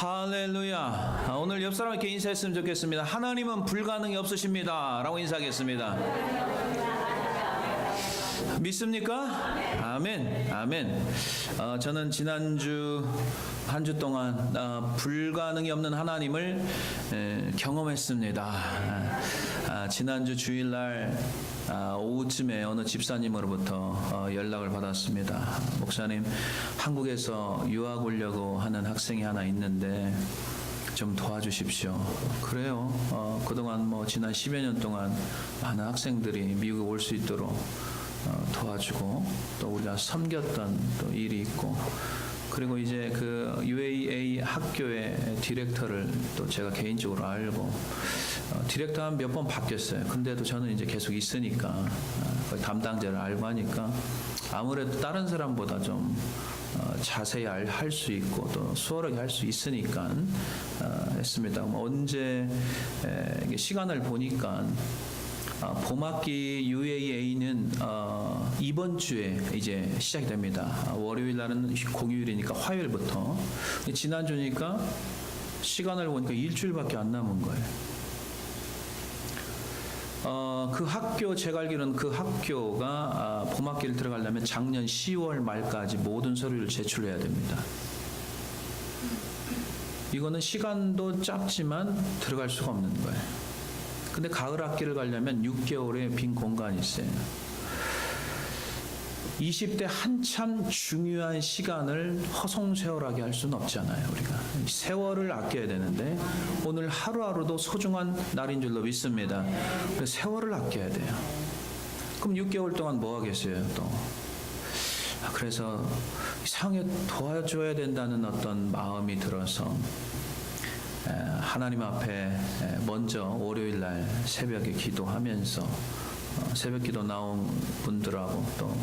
할렐루야. 오늘 옆 사람에게 인사했으면 좋겠습니다. 하나님은 불가능이 없으십니다 라고 인사하겠습니다. 믿습니까? 아멘. 아멘. 저는 지난주 한 주 동안 불가능이 없는 하나님을 경험했습니다. 지난주 주일날 오후쯤에 어느 집사님으로부터 연락을 받았습니다. 목사님, 한국에서 유학 오려고 하는 학생이 하나 있는데 좀 도와주십시오. 그래요. 그동안 지난 10여 년 동안 많은 학생들이 미국에 올 수 있도록 도와주고 또 우리가 섬겼던 또 일이 있고, 그리고 이제 그 UAA 학교의 디렉터를 또 제가 개인적으로 알고 디렉터 한 몇 번 바뀌었어요. 근데도 저는 이제 계속 있으니까 담당자를 알고 하니까 아무래도 다른 사람보다 좀 자세히 할 수 있고 또 수월하게 할 수 있으니까 했습니다. 언제 시간을 보니까 봄학기 UAA는 이번 주에 이제 시작이 됩니다. 월요일 날은 공휴일이니까 화요일부터. 지난주니까 시간을 보니까 일주일밖에 안 남은 거예요. 그 학교, 제가 알기로는 그 학교가 봄학기를 들어가려면 작년 10월 말까지 모든 서류를 제출해야 됩니다. 이거는 시간도 짧지만 들어갈 수가 없는 거예요. 근데 가을 학기를 가려면 6개월의 빈 공간이 있어요. 20대 한참 중요한 시간을 허송세월하게 할 수는 없잖아요. 우리가 세월을 아껴야 되는데 오늘 하루하루도 소중한 날인 줄로 믿습니다. 세월을 아껴야 돼요. 그럼 6개월 동안 뭐 하겠어요 또. 그래서 이상하게 도와줘야 된다는 어떤 마음이 들어서 하나님 앞에 먼저 월요일날 새벽에 기도하면서 새벽 기도 나온 분들하고 또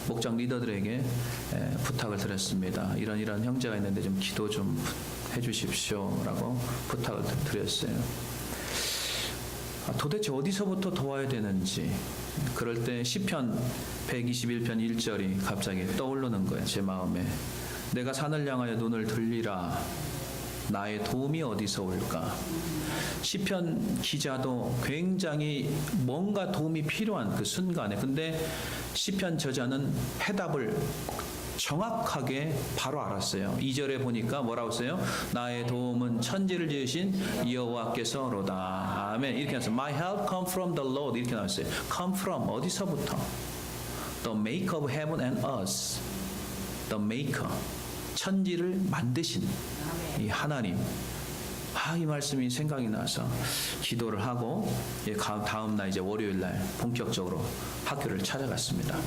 목장 리더들에게 부탁을 드렸습니다. 이런 형제가 있는데 좀 기도 좀 해주십시오 라고 부탁을 드렸어요. 도대체 어디서부터 도와야 되는지, 그럴 때 시편 121편 1절이 갑자기 떠오르는 거예요. 제 마음에. 내가 산을 향하여 눈을 들리라. 나의 도움이 어디서 올까? 시편 기자도 굉장히 뭔가 도움이 필요한 그 순간에, 근데 시편 저자는 해답을 정확하게 바로 알았어요. 2절에 보니까 뭐라고 써요? 나의 도움은 천지를 지으신 여호와께서로다. 아멘. 이렇게 나왔어요. My help come from the Lord. 이렇게 나왔어요. Come from 어디서부터? The maker of heaven and earth. The maker. 천지를 만드신 이 하나님. 이 말씀이 생각이 나서 기도를 하고 다음 날 이제 월요일 날 본격적으로 학교를 찾아갔습니다.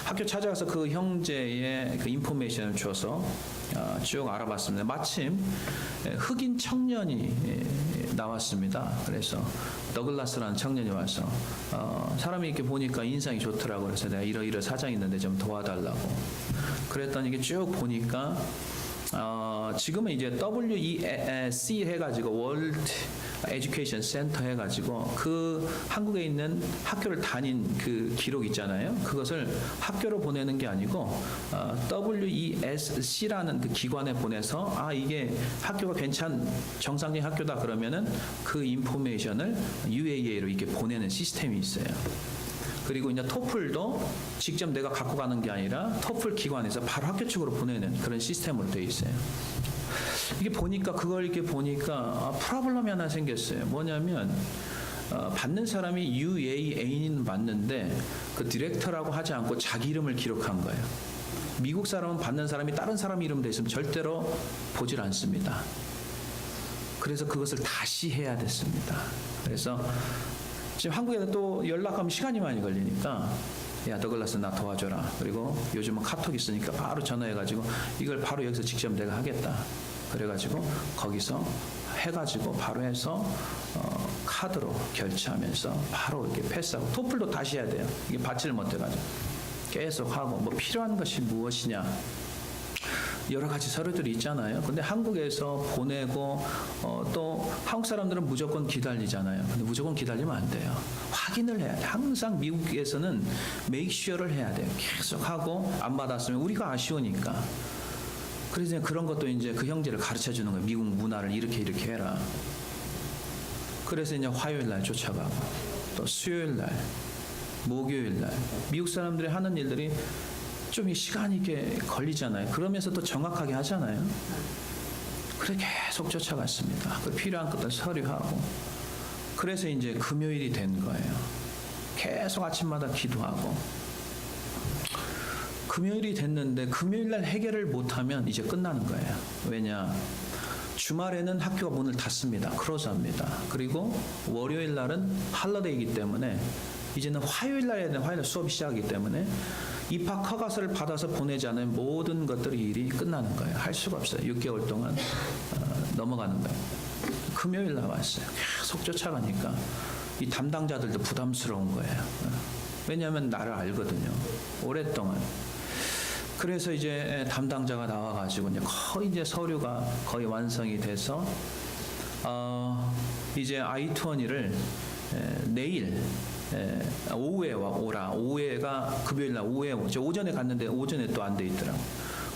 학교 찾아가서 그 형제의 그 인포메이션을 줘서 쭉 알아봤습니다. 마침 흑인 청년이 나왔습니다. 그래서 더글라스라는 청년이 와서 사람이 이렇게 보니까 인상이 좋더라고요. 그래서 내가 이러 사정이 있는데 좀 도와달라고. 그랬더니 이게 쭉 보니까 지금은 이제 WEC 해가지고 월드 에듀케이션 센터 해가지고 그 한국에 있는 학교를 다닌 그 기록 있잖아요. 그것을 학교로 보내는 게 아니고 WESC라는 그 기관에 보내서 이게 학교가 정상적인 학교다 그러면은 그 인포메이션을 UAA로 이렇게 보내는 시스템이 있어요. 그리고 이제 토플도 직접 내가 갖고 가는 게 아니라 토플 기관에서 바로 학교 측으로 보내는 그런 시스템으로 되어 있어요. 이게 보니까 그걸 이렇게 보니까 프로블럼이 하나 생겼어요. 뭐냐면 받는 사람이 UAA는 맞는데 그 디렉터라고 하지 않고 자기 이름을 기록한 거예요. 미국 사람은 받는 사람이 다른 사람 이름 돼 있으면 절대로 보질 않습니다. 그래서 그것을 다시 해야 됐습니다. 그래서 지금 한국에는 또 연락하면 시간이 많이 걸리니까 야 더글라스 나 도와줘라. 그리고 요즘은 카톡 있으니까 바로 전화해가지고 이걸 바로 여기서 직접 내가 하겠다. 그래가지고 거기서 해가지고 바로 해서 카드로 결제하면서 바로 이렇게 패스하고, 토플도 다시 해야 돼요. 이게 받지를 못해가지고 계속 하고, 뭐 필요한 것이 무엇이냐 여러 가지 서류들이 있잖아요. 근데 한국에서 보내고 또 한국 사람들은 무조건 기다리잖아요. 근데 무조건 기다리면 안 돼요. 확인을 해야 돼요. 항상 미국에서는 make sure를 해야 돼요. 계속 하고 안 받았으면 우리가 아쉬우니까. 그래서 그런 것도 이제 그 형제를 가르쳐 주는 거예요. 미국 문화를 이렇게 해라. 그래서 이제 화요일 날 쫓아가고 또 수요일 날, 목요일 날 미국 사람들이 하는 일들이 좀 시간이 이렇게 걸리잖아요. 그러면서 또 정확하게 하잖아요. 그래 계속 쫓아갔습니다. 그 필요한 것들 서류하고. 그래서 이제 금요일이 된 거예요. 계속 아침마다 기도하고. 금요일이 됐는데 금요일 날 해결을 못하면 이제 끝나는 거예요. 왜냐? 주말에는 학교가 문을 닫습니다. 크로즈합니다. 그리고 월요일 날은 할러데이이기 때문에 이제는 화요일 날에 화요일 날 수업이 시작하기 때문에 입학 허가서를 받아서 보내지 않으면 모든 것들이 일이 끝나는 거예요. 할 수가 없어요. 6개월 동안 넘어가는 거예요. 금요일 날 왔어요. 계속 쫓아가니까 이 담당자들도 부담스러운 거예요. 왜냐하면 나를 알거든요. 오랫동안. 그래서 이제 담당자가 나와가지고 이제 서류가 거의 완성이 돼서 이제 I-20를 내일 오후에 오라. 오후에가 금요일 날 오후에 오전에 갔는데 오전에 또 안 돼 있더라고.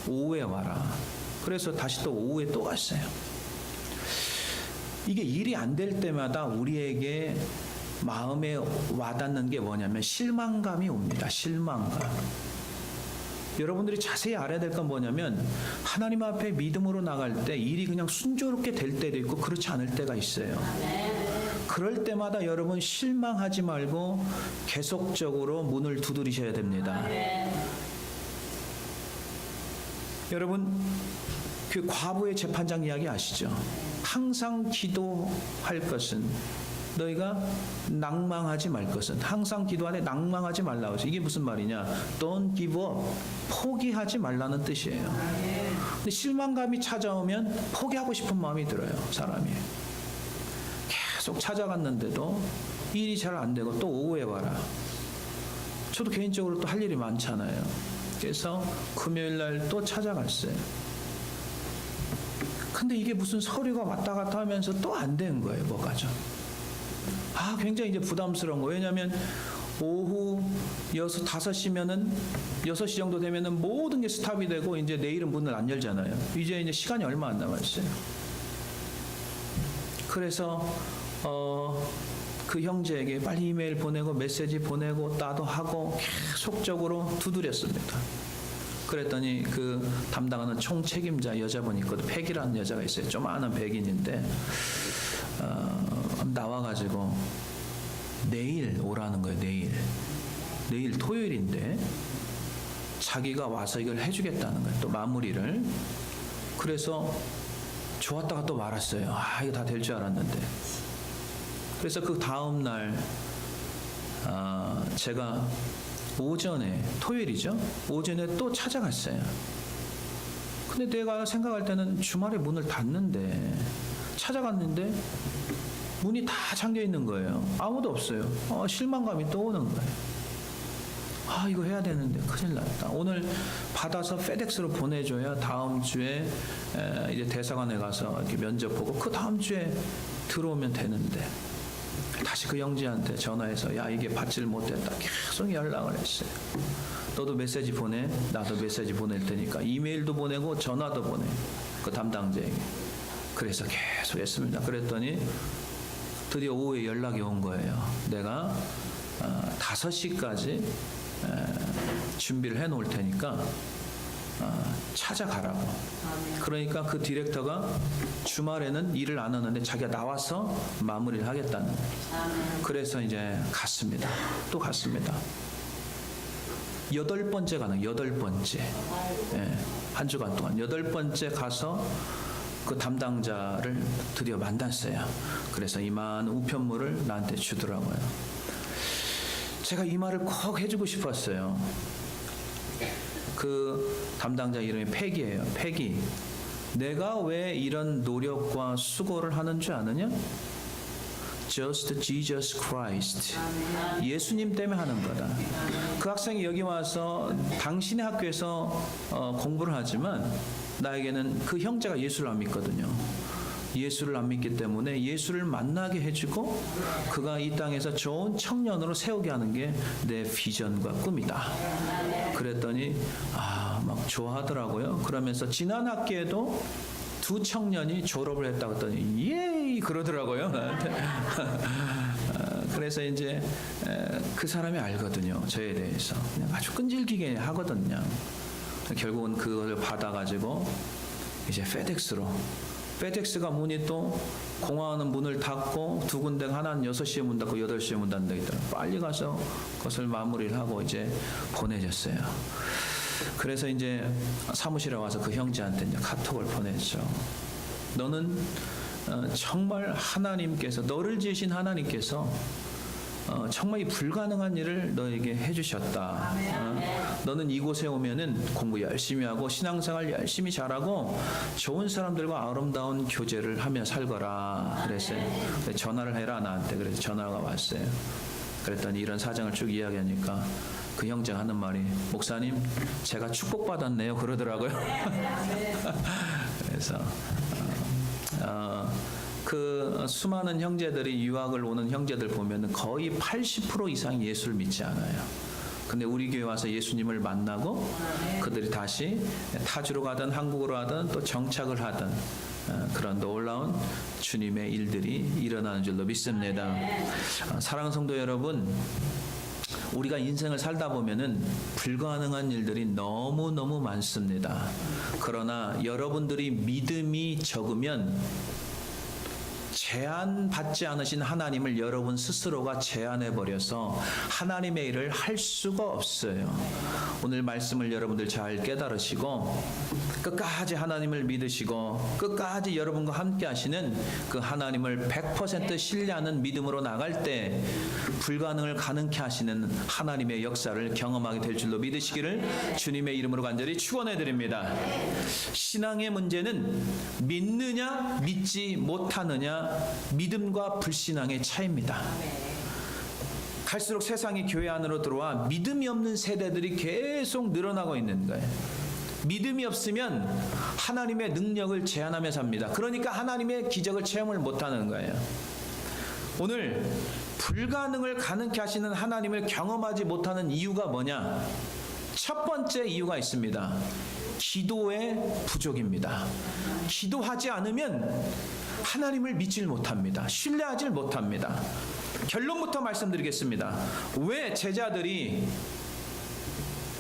오후에 와라. 그래서 다시 또 오후에 또 갔어요. 이게 일이 안 될 때마다 우리에게 마음에 와닿는 게 뭐냐면 실망감이 옵니다. 실망감. 여러분들이 자세히 알아야 될 건 뭐냐면 하나님 앞에 믿음으로 나갈 때 일이 그냥 순조롭게 될 때도 있고 그렇지 않을 때가 있어요. 그럴 때마다 여러분 실망하지 말고 계속적으로 문을 두드리셔야 됩니다. 여러분 그 과부의 재판장 이야기 아시죠? 항상 기도할 것은 너희가 낭망하지 말 것은 항상 기도하되 낭망하지 말라고 해서 이게 무슨 말이냐? Don't give up. 포기하지 말라는 뜻이에요. 근데 실망감이 찾아오면 포기하고 싶은 마음이 들어요. 사람이. 계속 찾아갔는데도 일이 잘 안 되고 또 오후에 와라. 저도 개인적으로 또 할 일이 많잖아요. 그래서 금요일 날 또 찾아갔어요. 근데 이게 무슨 서류가 왔다 갔다 하면서 또 안 된 거예요. 뭐가죠? 굉장히 이제 부담스러운 거예요. 왜냐하면 오후 5시면은 6시 정도 되면은 모든 게 스탑이 되고 이제 내일은 문을 안 열잖아요. 이제 시간이 얼마 안 남았어요. 그래서 그 형제에게 빨리 이메일 보내고 메시지 보내고 나도 하고 계속적으로 두드렸습니다. 그랬더니 그 담당하는 총책임자 여자분이 있거든. 백이라는 여자가 있어요. 조그마한 백인인데 나와가지고 내일 오라는 거예요. 내일 토요일인데 자기가 와서 이걸 해주겠다는 거예요. 또 마무리를. 그래서 좋았다가 또 말았어요. 이거 다 될 줄 알았는데. 그래서 그 다음 날 제가 오전에 토요일이죠. 오전에 또 찾아갔어요. 근데 내가 생각할 때는 주말에 문을 닫는데 찾아갔는데 문이 다 잠겨 있는 거예요. 아무도 없어요. 실망감이 또 오는 거예요. 이거 해야 되는데 큰일 났다. 오늘 받아서 페덱스로 보내줘야 다음 주에 이제 대사관에 가서 이렇게 면접 보고 그 다음 주에 들어오면 되는데 다시 그 형제한테 전화해서 이게 받지를 못했다. 계속 연락을 했어요. 너도 메시지 보내. 나도 메시지 보낼 테니까 이메일도 보내고 전화도 보내. 그 담당자에게. 그래서 계속 했습니다. 그랬더니 드디어 오후에 연락이 온 거예요. 내가 5시까지 준비를 해놓을 테니까 찾아가라고. 그러니까 그 디렉터가 주말에는 일을 안 하는데 자기가 나와서 마무리를 하겠다는 거예요. 그래서 이제 갔습니다. 또 갔습니다. 8번째 가는 8번째. 한 주간 동안 8번째 가서 그 담당자를 드디어 만났어요. 그래서 이만 우편물을 나한테 주더라고요. 제가 이 말을 꼭 해주고 싶었어요. 그 담당자 이름이 패기예요. 패기. 내가 왜 이런 노력과 수고를 하는 줄 아느냐? Just Jesus Christ. 예수님 때문에 하는 거다. 그 학생이 여기 와서 당신의 학교에서 공부를 하지만 나에게는 그 형제가 예수를 안 믿거든요. 예수를 안 믿기 때문에 예수를 만나게 해주고 그가 이 땅에서 좋은 청년으로 세우게 하는 게 내 비전과 꿈이다. 그랬더니 막 좋아하더라고요. 그러면서 지난 학기에도 두 청년이 졸업을 했다고 했더니 예이 그러더라고요. 그래서 이제 그 사람이 알거든요. 저에 대해서 그냥 아주 끈질기게 하거든요. 결국은 그걸 받아가지고 이제 페덱스가 문이 또 공항은 문을 닫고 두 군데가 하나는 6시에 문 닫고 8시에 문 닫는다 했더니 빨리 가서 그것을 마무리를 하고 이제 보내줬어요. 그래서 이제 사무실에 와서 그 형제한테 이제 카톡을 보냈죠. 너는 정말 하나님께서 너를 지으신 하나님께서 정말 이 불가능한 일을 너에게 해주셨다. 너는 이곳에 오면은 공부 열심히 하고 신앙생활 열심히 잘하고 좋은 사람들과 아름다운 교제를 하며 살거라. 그랬어요. 전화를 해라 나한테. 그래서 전화가 왔어요. 그랬더니 이런 사정을 쭉 이야기하니까 그 형제가 하는 말이 목사님 제가 축복받았네요 그러더라고요. 그래서 그 수많은 형제들이 유학을 오는 형제들 보면 거의 80% 이상이 예수를 믿지 않아요. 근데 우리 교회 와서 예수님을 만나고 그들이 다시 타주로 가든 한국으로 하든 또 정착을 하든 그런 놀라운 주님의 일들이 일어나는 줄로 믿습니다. 사랑하는 성도 여러분, 우리가 인생을 살다 보면은 불가능한 일들이 너무너무 많습니다. 그러나 여러분들이 믿음이 적으면 제한받지 않으신 하나님을 여러분 스스로가 제한해버려서 하나님의 일을 할 수가 없어요. 오늘 말씀을 여러분들 잘 깨달으시고 끝까지 하나님을 믿으시고 끝까지 여러분과 함께 하시는 그 하나님을 100% 신뢰하는 믿음으로 나갈 때 불가능을 가능케 하시는 하나님의 역사를 경험하게 될 줄로 믿으시기를 주님의 이름으로 간절히 축원해 드립니다. 신앙의 문제는 믿느냐 믿지 못하느냐 믿음과 불신앙의 차이입니다. 갈수록 세상이 교회 안으로 들어와 믿음이 없는 세대들이 계속 늘어나고 있는 거예요. 믿음이 없으면 하나님의 능력을 제한하며 삽니다. 그러니까 하나님의 기적을 체험을 못하는 거예요. 오늘 불가능을 가능케 하시는 하나님을 경험하지 못하는 이유가 뭐냐? 첫 번째 이유가 있습니다. 기도의 부족입니다. 기도하지 않으면 하나님을 믿질 못합니다. 신뢰하지 못합니다. 결론부터 말씀드리겠습니다. 왜 제자들이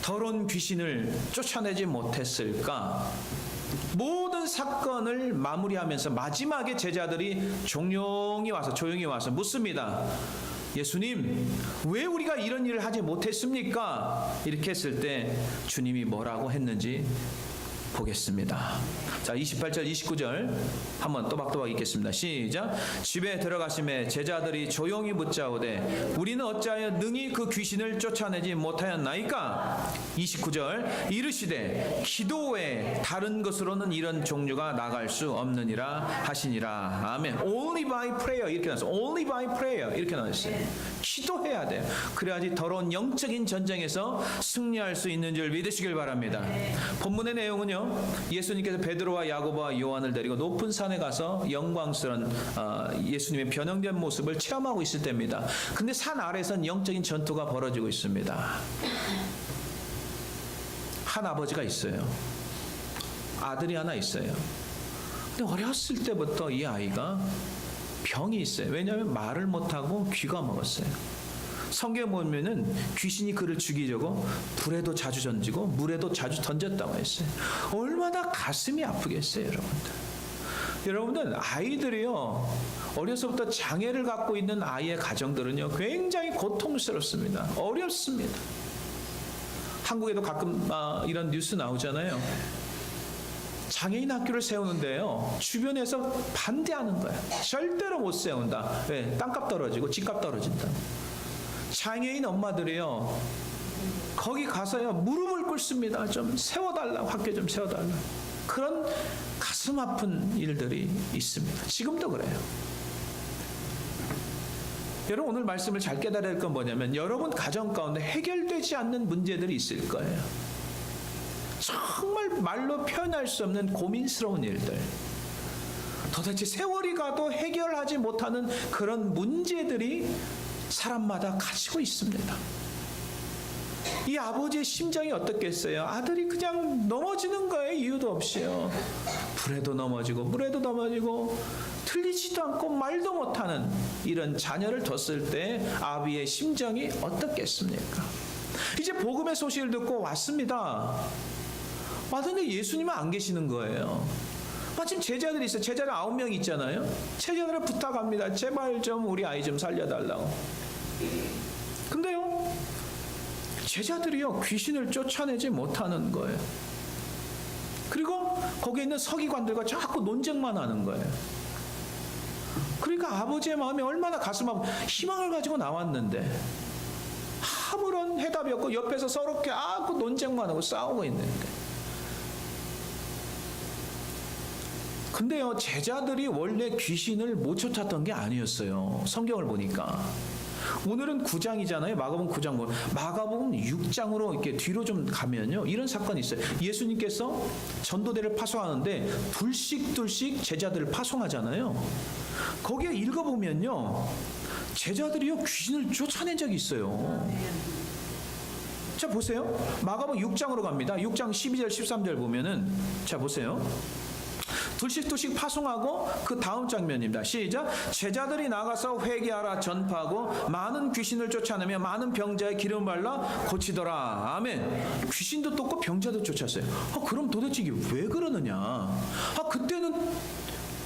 더러운 귀신을 쫓아내지 못했을까? 모든 사건을 마무리하면서 마지막에 제자들이 조용히 와서 묻습니다. 예수님, 왜 우리가 이런 일을 하지 못했습니까? 이렇게 했을 때 주님이 뭐라고 했는지 보겠습니다. 자, 28절 29절 한번 또박또박 읽겠습니다. 시작. 집에 들어가심에 제자들이 조용히 묻자오되 우리는 어찌하여 능히 그 귀신을 쫓아내지 못하였나이까? 29절 이르시되 기도 외에 다른 것으로는 이런 종류가 나갈 수 없느니라 하시니라. 아멘. Only by prayer 이렇게 나왔어요. Only by prayer 이렇게 나왔어요. 기도해야 돼요. 그래야지 더러운 영적인 전쟁에서 승리할 수 있는 줄 믿으시길 바랍니다. 본문의 내용은요, 예수님께서 베드로와 야고보와 요한을 데리고 높은 산에 가서 영광스러운 예수님의 변형된 모습을 체험하고 있을 때입니다. 근데 산 아래선 영적인 전투가 벌어지고 있습니다. 한 아버지가 있어요. 아들이 하나 있어요. 근데 어렸을 때부터 이 아이가 병이 있어요. 왜냐하면 말을 못하고 귀가 먹었어요. 성경에 보면은 귀신이 그를 죽이려고 불에도 자주 던지고 물에도 자주 던졌다고 했어요. 얼마나 가슴이 아프겠어요, 여러분들. 여러분들, 아이들이요, 어려서부터 장애를 갖고 있는 아이의 가정들은요, 굉장히 고통스럽습니다. 어렵습니다. 한국에도 가끔 이런 뉴스 나오잖아요. 장애인 학교를 세우는데요, 주변에서 반대하는 거예요. 절대로 못 세운다. 왜? 땅값 떨어지고 집값 떨어진다. 장애인 엄마들이요, 거기 가서요 무릎을 꿇습니다. 좀 세워달라, 학교 좀 세워달라. 그런 가슴 아픈 일들이 있습니다. 지금도 그래요. 여러분, 오늘 말씀을 잘 깨달아야 할 건 뭐냐면, 여러분 가정 가운데 해결되지 않는 문제들이 있을 거예요. 정말 말로 표현할 수 없는 고민스러운 일들. 도대체 세월이 가도 해결하지 못하는 그런 문제들이 사람마다 가지고 있습니다. 이 아버지의 심정이 어떻겠어요? 아들이 그냥 넘어지는 거예요. 이유도 없이요. 불에도 넘어지고 물에도 넘어지고 틀리지도 않고 말도 못하는 이런 자녀를 뒀을 때 아비의 심정이 어떻겠습니까? 이제 복음의 소식을 듣고 왔습니다. 왔는데 예수님은 안 계시는 거예요. 마침 제자들이 있어요. 제자들 9명 있잖아요. 제자들을 부탁합니다. 제발 좀 우리 아이 좀 살려달라고. 근데요, 제자들이요, 귀신을 쫓아내지 못하는 거예요. 그리고 거기에 있는 서기관들과 자꾸 논쟁만 하는 거예요. 그러니까 아버지의 마음이 얼마나 가슴 아프고 희망을 가지고 나왔는데 아무런 해답이 없고 옆에서 서로 자꾸 논쟁만 하고 싸우고 있는데. 근데요, 제자들이 원래 귀신을 못 쫓았던 게 아니었어요. 성경을 보니까. 오늘은 9장이잖아요. 마가복음 9장. 마가복음 6장으로 이렇게 뒤로 좀 가면요, 이런 사건이 있어요. 예수님께서 전도대를 파송하는데 둘씩 제자들을 파송하잖아요. 거기에 읽어보면요, 제자들이요, 귀신을 쫓아낸 적이 있어요. 자, 보세요. 마가복음 6장으로 갑니다. 6장 12절 13절 보면은, 자, 보세요. 둘씩 파송하고 그 다음 장면입니다. 시작. 제자들이 나가서 회개하라 전파하고 많은 귀신을 쫓아내며 많은 병자의 기름 발라 고치더라. 아멘. 귀신도 쫓고 병자도 쫓았어요. 그럼 도대체 이게 왜 그러느냐? 그때는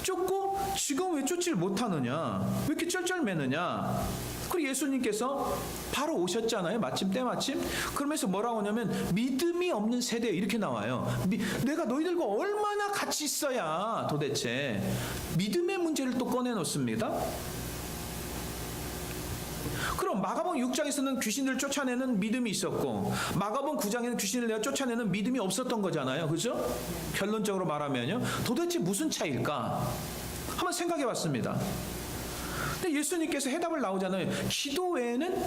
쫓고 지금 왜 쫓지를 못하느냐? 왜 이렇게 쩔쩔매느냐? 그리고 예수님께서 바로 오셨잖아요. 마침 때마침. 그러면서 뭐라고 하냐면 믿음이 없는 세대, 이렇게 나와요. 내가 너희들과 얼마나 같이 있어야 도대체 믿음의 문제를 또 꺼내놓습니다. 그럼 마가복음 6장에서는 귀신을 쫓아내는 믿음이 있었고 마가복음 9장에는 귀신을 내가 쫓아내는 믿음이 없었던 거잖아요. 그죠? 결론적으로 말하면요, 도대체 무슨 차이일까? 한번 생각해 봤습니다. 근데 예수님께서 해답을 나오잖아요. 기도 외에는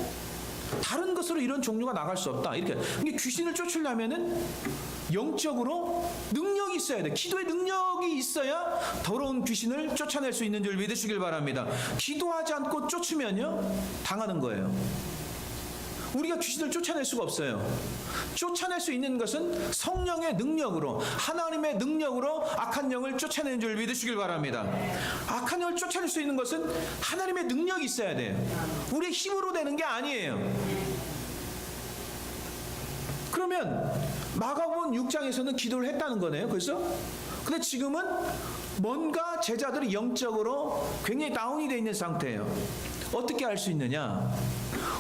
다른 것으로 이런 종류가 나갈 수 없다. 이렇게. 이게 귀신을 쫓으려면은 영적으로 능력이 있어야 돼. 기도의 능력이 있어야 더러운 귀신을 쫓아낼 수 있는 줄 믿으시길 바랍니다. 기도하지 않고 쫓으면요, 당하는 거예요. 우리가 귀신을 쫓아낼 수가 없어요. 쫓아낼 수 있는 것은 성령의 능력으로, 하나님의 능력으로 악한 영을 쫓아내는 줄 믿으시길 바랍니다. 악한 영을 쫓아낼 수 있는 것은 하나님의 능력이 있어야 돼요. 우리의 힘으로 되는 게 아니에요. 그러면 마가복음 6장에서는 기도를 했다는 거네요. 그래서 근데 지금은 뭔가 제자들이 영적으로 굉장히 다운이 되어 있는 상태예요. 어떻게 알 수 있느냐?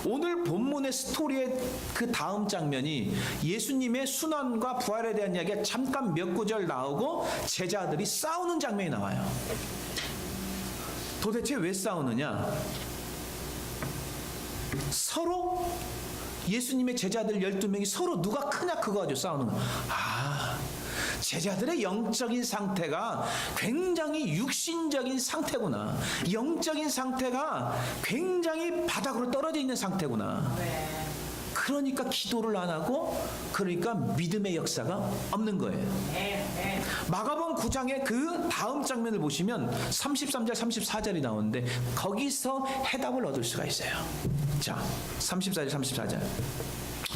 오늘 본문의 스토리의 그 다음 장면이 예수님의 순환과 부활에 대한 이야기가 잠깐 몇 구절 나오고 제자들이 싸우는 장면이 나와요. 도대체 왜 싸우느냐? 서로 예수님의 제자들 12명이 서로 누가 크냐 그거 가지고 싸우는 거야. 제자들의 영적인 상태가 굉장히 육신적인 상태구나. 영적인 상태가 굉장히 바닥으로 떨어져 있는 상태구나. 그러니까 기도를 안 하고, 그러니까 믿음의 역사가 없는 거예요. 마가복음 9장의 그 다음 장면을 보시면 33절 34절이 나오는데 거기서 해답을 얻을 수가 있어요. 자, 34절 34절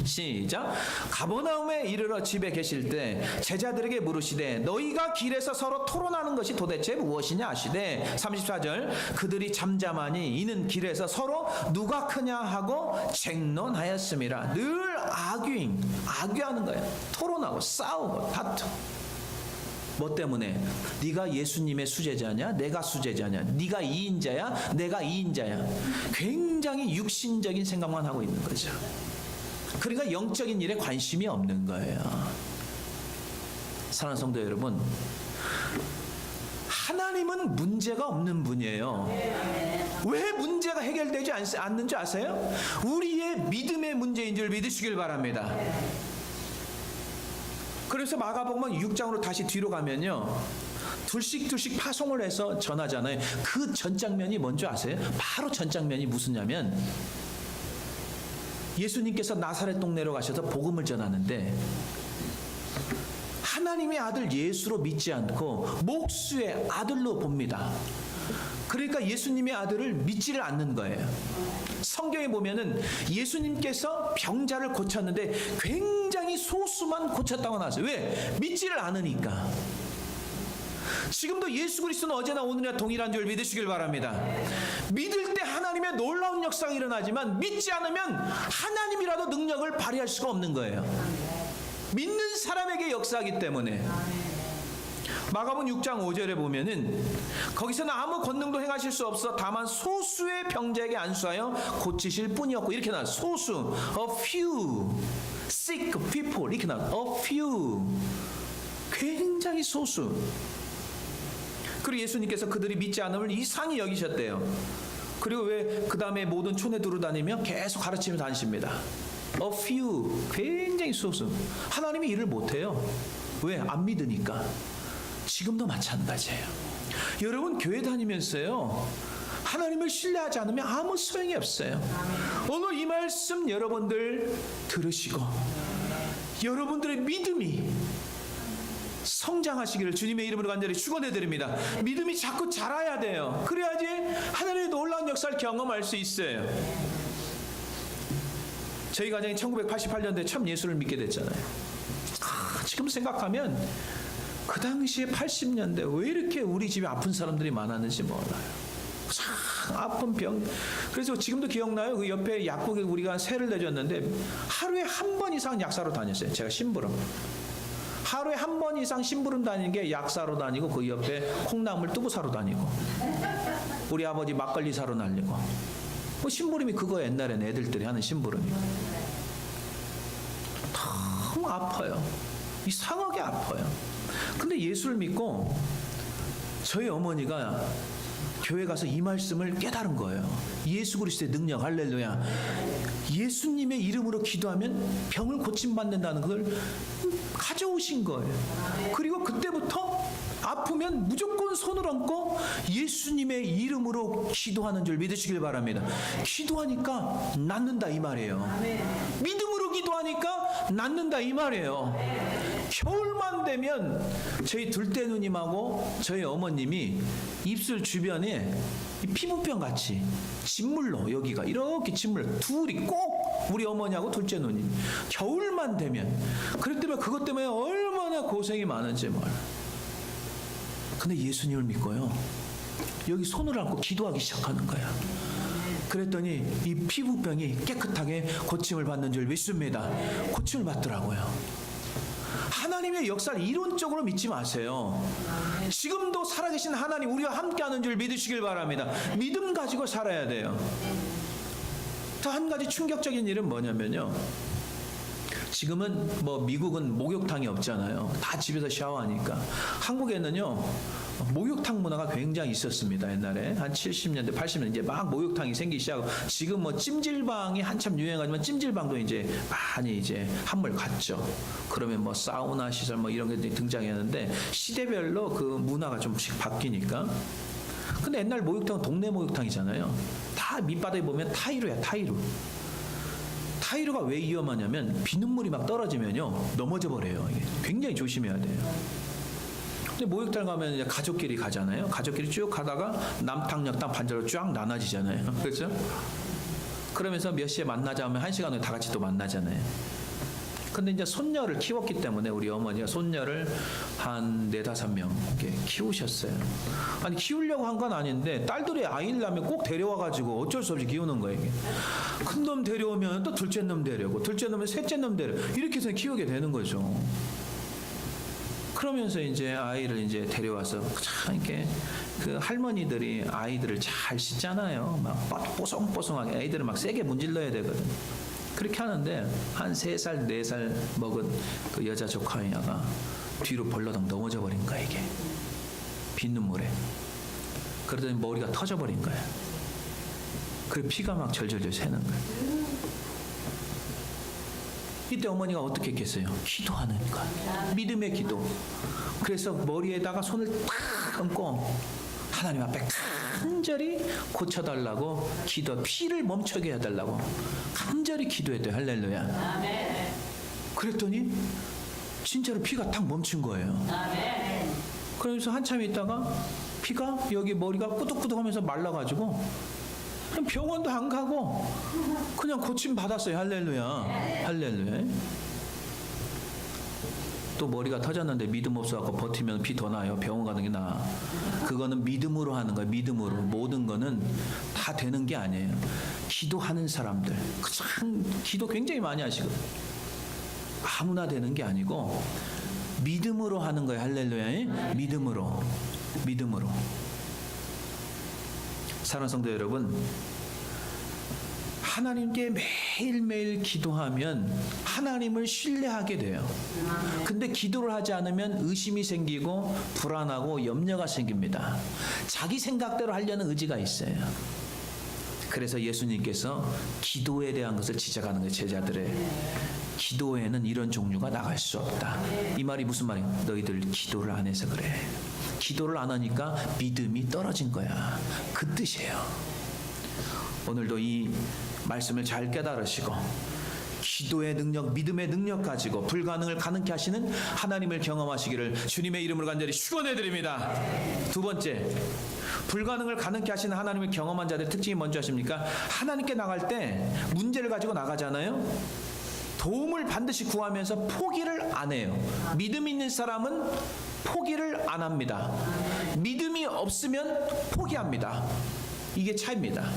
시작. 가버나움에 이르러 집에 계실 때 제자들에게 물으시되 너희가 길에서 서로 토론하는 것이 도대체 무엇이냐 하시되 34절 그들이 잠잠하니 이는 길에서 서로 누가 크냐 하고 쟁론하였음이라. 늘 아귀하는 거예요. 토론하고 싸우고 다투. 뭐 때문에? 네가 예수님의 수제자냐? 내가 수제자냐? 네가 2인자야? 내가 2인자야? 굉장히 육신적인 생각만 하고 있는 거죠. 그러니까 영적인 일에 관심이 없는 거예요. 사랑하는 성도 여러분, 하나님은 문제가 없는 분이에요. 왜 문제가 해결되지 않는 줄 아세요? 우리의 믿음의 문제인 줄 믿으시길 바랍니다. 그래서 마가복음 6장으로 다시 뒤로 가면요, 둘씩 파송을 해서 전하잖아요. 그 전 장면이 뭔지 아세요? 바로 전 장면이 무슨냐면 예수님께서 나사렛 동네로 가셔서 복음을 전하는데 하나님의 아들 예수로 믿지 않고 목수의 아들로 봅니다. 그러니까 예수님의 아들을 믿지를 않는 거예요. 성경에 보면은 예수님께서 병자를 고쳤는데 굉장히 소수만 고쳤다고 나왔어요. 왜? 믿지를 않으니까. 지금도 예수 그리스도는 어제나 오늘이나 동일한 줄 믿으시길 바랍니다. 믿을 때 하나님의 놀라운 역사가 일어나지만 믿지 않으면 하나님이라도 능력을 발휘할 수가 없는 거예요. 믿는 사람에게 역사하기 때문에. 마가복음 6장 5절에 보면은 거기서는 아무 권능도 행하실 수 없어 다만 소수의 병자에게 안수하여 고치실 뿐이었고, 이렇게 나와. 소수, a few sick people, 이렇게 나와. a few, 굉장히 소수. 그리고 예수님께서 그들이 믿지 않음을 이상히 여기셨대요. 그리고 왜 그 다음에 모든 촌에 두루다니며 계속 가르치며 다니십니다. a few, 굉장히 소수. 하나님이 일을 못해요. 왜? 안 믿으니까. 지금도 마찬가지예요. 여러분 교회 다니면서요, 하나님을 신뢰하지 않으면 아무 소용이 없어요. 오늘 이 말씀 여러분들 들으시고 여러분들의 믿음이 성장하시기를 주님의 이름으로 간절히 축원해드립니다. 믿음이 자꾸 자라야 돼요. 그래야지 하나님의 놀라운 역사를 경험할 수 있어요. 저희 가정이 1988년도에 처음 예수를 믿게 됐잖아요. 지금 생각하면 그 당시에 80년대 왜 이렇게 우리 집에 아픈 사람들이 많았는지 몰라요. 참 아픈 병. 그래서 지금도 기억나요. 그 옆에 약국에 우리가 세를 내줬는데 하루에 한 번 이상 약사로 다녔어요. 제가 심부름. 하루에 한 번 이상 심부름 다니는 게 약사로 다니고, 그 옆에 콩나물 두부사로 다니고, 우리 아버지 막걸리 사로 날리고. 뭐 심부름이 그거 옛날엔 애들들이 하는 심부름이. 너무 아파요. 이상하게 아파요. 근데 예수를 믿고 저희 어머니가 교회 가서 이 말씀을 깨달은 거예요. 예수 그리스도의 능력, 할렐루야. 예수님의 이름으로 기도하면 병을 고침받는다는 걸 가져오신 거예요. 그리고 그때부터 아프면 무조건 손을 얹고 예수님의 이름으로 기도하는 줄 믿으시길 바랍니다. 기도하니까 낫는다 이 말이에요. 믿음으로 기도하니까 낫는다 이 말이에요. 겨울만 되면 저희 둘째 누님하고 저희 어머님이 입술 주변에 피부병 같이 진물로, 여기가 이렇게 진물, 둘이 꼭 우리 어머니하고 둘째 누님 겨울만 되면, 그럴 때면 그것 때문에 얼마나 고생이 많은지 몰라. 근데 예수님을 믿고요, 여기 손을 얹고 기도하기 시작하는 거야. 그랬더니 이 피부병이 깨끗하게 고침을 받는 줄 믿습니다. 고침을 받더라고요. 하나님의 역사를 이론적으로 믿지 마세요. 지금도 살아계신 하나님, 우리와 함께하는 줄 믿으시길 바랍니다. 믿음 가지고 살아야 돼요. 또 한 가지 충격적인 일은 뭐냐면요, 지금은 뭐 미국은 목욕탕이 없잖아요. 다 집에서 샤워하니까. 한국에는요 목욕탕 문화가 굉장히 있었습니다. 옛날에 한 70년대 80년대 이제 막 목욕탕이 생기기 시작하고, 지금 뭐 찜질방이 한참 유행하지만 찜질방도 이제 많이 이제 한물 갔죠. 그러면 뭐 사우나 시설 뭐 이런 게 등장했는데 시대별로 그 문화가 좀씩 바뀌니까. 근데 옛날 목욕탕은 동네 목욕탕이잖아요. 다 밑바닥에 보면 타이루야, 타이루. 타이루가 왜 위험하냐면 비눗물이 막 떨어지면요 넘어져 버려요. 이게 굉장히 조심해야 돼요. 근데 목욕탕 가면 이제 가족끼리 가잖아요. 가족끼리 쭉 가다가 남탕 여탕 반절로 쫙 나눠지잖아요. 그렇죠? 그러면서 몇 시에 만나자 하면 1시간 후에 다 같이 또 만나잖아요. 근데 이제 손녀를 키웠기 때문에 우리 어머니가 손녀를 한 4-5명 이렇게 키우셨어요. 아니 키우려고 한 건 아닌데 딸들이 아이를 낳으면 꼭 데려와가지고 어쩔 수 없이 키우는 거예요. 큰 놈 데려오면 또 둘째 놈 데려오고, 둘째 놈은 셋째 놈 데려오고, 이렇게 해서 키우게 되는 거죠. 그러면서 이제 아이를 이제 데려와서 참 이렇게 그 할머니들이 아이들을 잘 씻잖아요. 막 뽀송뽀송하게 애들을 막 세게 문질러야 되거든. 그렇게 하는데 한 3살, 4살 먹은 그 여자 조카이냐가 뒤로 벌러덩 넘어져 버린 거야, 이게. 빗눈물에. 그러더니 머리가 터져버린 거야. 그 피가 막 절절절 새는 거야. 이때 어머니가 어떻게 했겠어요? 기도하는 거야. 믿음의 기도. 그래서 머리에다가 손을 탁 얹고 하나님 앞에 간절히 고쳐달라고 기도, 피를 멈추게 해달라고 간절히 기도했대요. 할렐루야. 그랬더니 진짜로 피가 딱 멈춘 거예요. 그래서 한참 있다가 피가 여기 머리가 꾸덕꾸덕하면서 말라가지고 그냥 병원도 안 가고 그냥 고침 받았어요. 할렐루야. 할렐루야. 또 머리가 터졌는데 믿음 없어갖고 버티면 피 더 나요. 병원 가는 게 나아. 그거는 믿음으로 하는 거예요. 믿음으로. 모든 거는 다 되는 게 아니에요. 기도하는 사람들 참 기도 굉장히 많이 하시거든요. 아무나 되는 게 아니고 믿음으로 하는 거예요. 할렐루야. 믿음으로. 믿음으로. 사랑하는 성도 여러분, 하나님께 매일매일 기도하면 하나님을 신뢰하게 돼요. 근데 기도를 하지 않으면 의심이 생기고 불안하고 염려가 생깁니다. 자기 생각대로 하려는 의지가 있어요. 그래서 예수님께서 기도에 대한 것을 지적하는 거예요. 제자들의 기도에는 이런 종류가 나갈 수 없다. 이 말이 무슨 말이에요? 너희들 기도를 안 해서 그래. 기도를 안 하니까 믿음이 떨어진 거야. 그 뜻이에요. 오늘도 이 말씀을 잘 깨달으시고 기도의 능력, 믿음의 능력 가지고 불가능을 가능케 하시는 하나님을 경험하시기를 주님의 이름으로 간절히 축원해 드립니다. 두 번째, 불가능을 가능케 하시는 하나님을 경험한 자들의 특징이 뭔지 아십니까? 하나님께 나갈 때 문제를 가지고 나가잖아요. 도움을 반드시 구하면서 포기를 안 해요. 믿음 있는 사람은 포기를 안 합니다. 믿음이 없으면 포기합니다. 이게 차이입니다.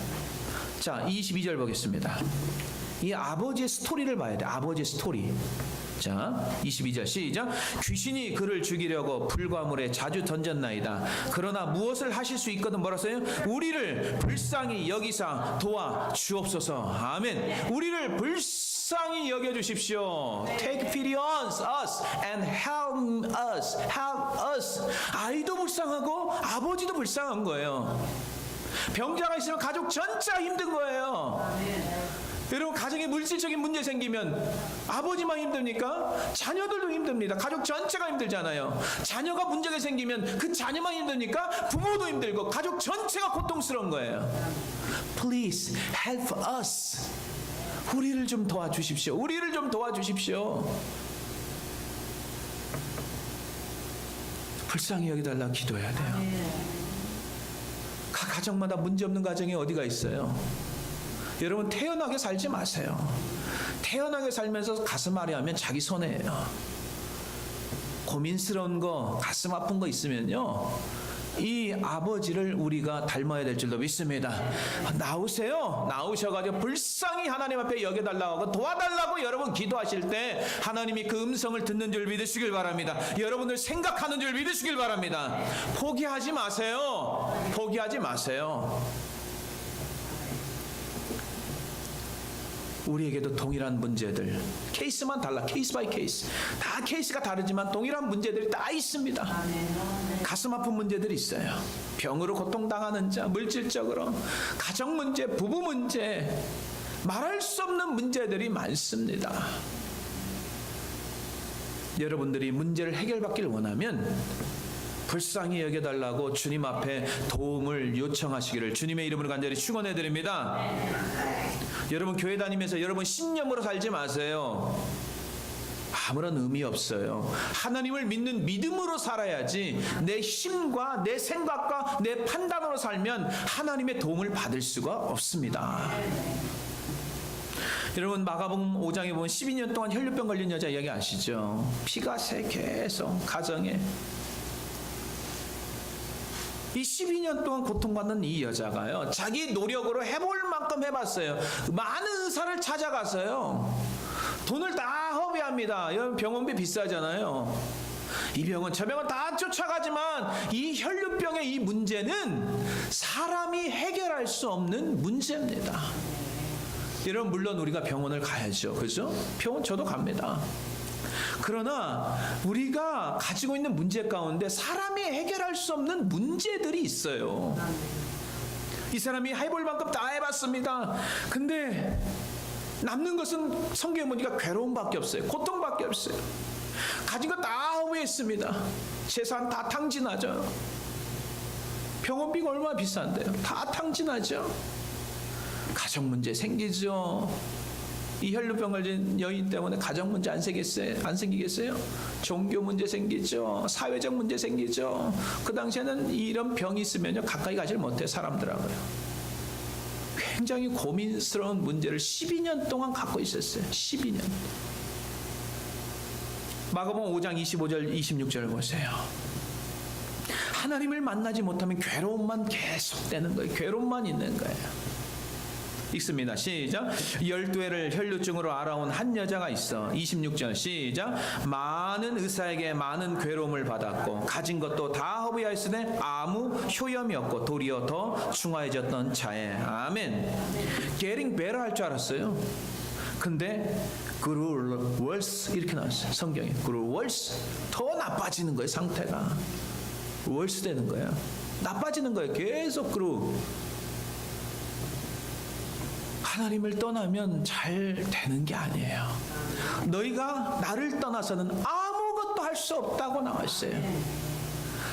자, 22절 보겠습니다. 이 아버지의 스토리를 봐야 돼. 아버지의 스토리. 자, 22절 시작. 귀신이 그를 죽이려고 불과 물에 자주 던졌나이다. 그러나 무엇을 하실 수 있거든 뭐라 써요? 우리를 불쌍히 여기사 도와 주옵소서. 아멘. 우리를 불쌍히 여겨주십시오. Take pity on us and help us. Help us. 아이도 불쌍하고 아버지도 불쌍한 거예요. 병자가 있으면 가족 전체가 힘든 거예요. 여러분, 가정에 물질적인 문제 생기면 아버지만 힘듭니까? 자녀들도 힘듭니다. 가족 전체가 힘들잖아요. 자녀가 문제가 생기면 그 자녀만 힘드니까 부모도 힘들고 가족 전체가 고통스러운 거예요. Please help us. 우리를 좀 도와주십시오. 우리를 좀 도와주십시오. 불쌍히 여기달라 기도해야 돼요. 각 가정마다 문제 없는 가정이 어디가 있어요? 여러분, 태연하게 살지 마세요. 태연하게 살면서 가슴 아래하면 자기 손해예요. 고민스러운 거, 가슴 아픈 거 있으면요, 이 아버지를 우리가 닮아야 될 줄로 믿습니다. 나오세요. 나오셔가지고 불쌍히 하나님 앞에 여겨달라고 하고 도와달라고 여러분 기도하실 때 하나님이 그 음성을 듣는 줄 믿으시길 바랍니다. 여러분들 생각하는 줄 믿으시길 바랍니다. 포기하지 마세요. 포기하지 마세요. 우리에게도 동일한 문제들, 케이스만 달라. 케이스 바이 케이스. 다 케이스가 다르지만 동일한 문제들이 다 있습니다. 가슴 아픈 문제들이 있어요. 병으로 고통당하는 자, 물질적으로, 가정 문제, 부부 문제, 말할 수 없는 문제들이 많습니다. 여러분들이 문제를 해결받기를 원하면 불쌍히 여겨달라고 주님 앞에 도움을 요청하시기를 주님의 이름으로 간절히 축원해 드립니다. 여러분, 교회 다니면서 여러분 신념으로 살지 마세요. 아무런 의미 없어요. 하나님을 믿는 믿음으로 살아야지 내 힘과 내 생각과 내 판단으로 살면 하나님의 도움을 받을 수가 없습니다. 여러분, 마가복음 5장에 보면 12년 동안 혈류병 걸린 여자 이야기 아시죠? 피가 새 계속 가정에. 이 12년 동안 고통받는 이 여자가요, 자기 노력으로 해볼 만큼 해봤어요. 많은 의사를 찾아갔어요. 돈을 다 허비합니다. 병원비 비싸잖아요. 이 병원 저 병원 다 쫓아가지만 이 혈류병의 이 문제는 사람이 해결할 수 없는 문제입니다. 여러분, 물론 우리가 병원을 가야죠. 그죠? 병원 저도 갑니다. 그러나 우리가 가지고 있는 문제 가운데 사람이 해결할 수 없는 문제들이 있어요. 이 사람이 해볼 만큼 다 해봤습니다. 근데 남는 것은 성경에 보니까 괴로움밖에 없어요. 고통밖에 없어요. 가진 거 다 허비했습니다. 재산 다 탕진하죠. 병원비가 얼마나 비싼데요. 다 탕진하죠. 가정 문제 생기죠. 이 혈루병 걸린 여인 때문에 가정 문제 안 생기겠어요? 종교 문제 생기죠. 사회적 문제 생기죠. 그 당시에는 이런 병이 있으면요 가까이 가질 못해요. 사람들하고요. 굉장히 고민스러운 문제를 12년 동안 갖고 있었어요. 12년. 마가복음 5장 25절 26절 보세요. 하나님을 만나지 못하면 괴로움만 계속되는 거예요. 괴로움만 있는 거예요. 읽습니다. 시작. 12회를 혈루증으로 알아온 한 여자가 있어. 26절 시작. 많은 의사에게 많은 괴로움을 받았고 가진 것도 다 허비하였으되 아무 효염이 없고 도리어 더 중하해졌던 자에. 아멘. getting better 할 줄 알았어요. 근데 grew worse 이렇게 나왔어요. 성경에 grew worse. 더 나빠지는 거예요. 상태가 worse 되는 거예요. 나빠지는 거예요. 계속 grew. 하나님을 떠나면 잘 되는 게 아니에요. 너희가 나를 떠나서는 아무것도 할 수 없다고 나왔어요.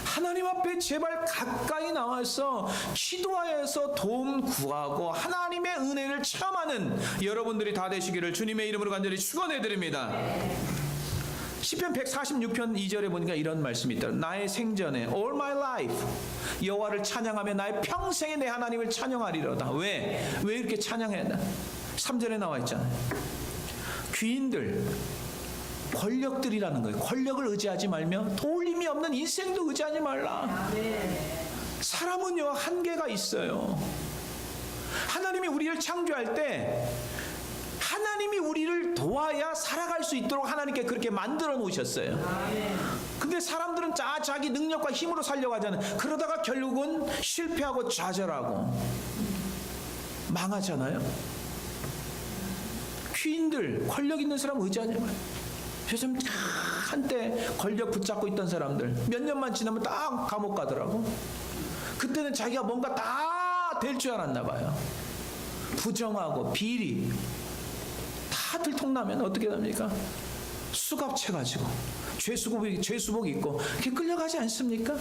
하나님 앞에 제발 가까이 나와서 기도하여서 도움 구하고 하나님의 은혜를 체험하는 여러분들이 다 되시기를 주님의 이름으로 간절히 축원해 드립니다. 시편 146편 2절에 보니까 이런 말씀이 있더라. 나의 생전에 all my life 여호와를 찬양하며 나의 평생에 내 하나님을 찬양하리로다. 왜 이렇게 찬양해야 한다? 3절에 나와 있잖아요. 귀인들, 권력들이라는 거예요. 권력을 의지하지 말며 도울림이 없는 인생도 의지하지 말라. 사람은요 한계가 있어요. 하나님이 우리를 창조할 때 하나님이 우리를 도와야 살아갈 수 있도록 하나님께 그렇게 만들어 놓으셨어요. 근데 사람들은 자기 능력과 힘으로 살려고 하잖아요. 그러다가 결국은 실패하고 좌절하고 망하잖아요. 귀인들, 권력 있는 사람 의지하지 마요. 요즘 한때 권력 붙잡고 있던 사람들 몇 년만 지나면 딱 감옥 가더라고. 그때는 자기가 뭔가 다 될 줄 알았나 봐요. 부정하고 비리 다 들통나면 어떻게 됩니까? 수갑채 가지고 죄수복 입고 그렇게 끌려가지 않습니까?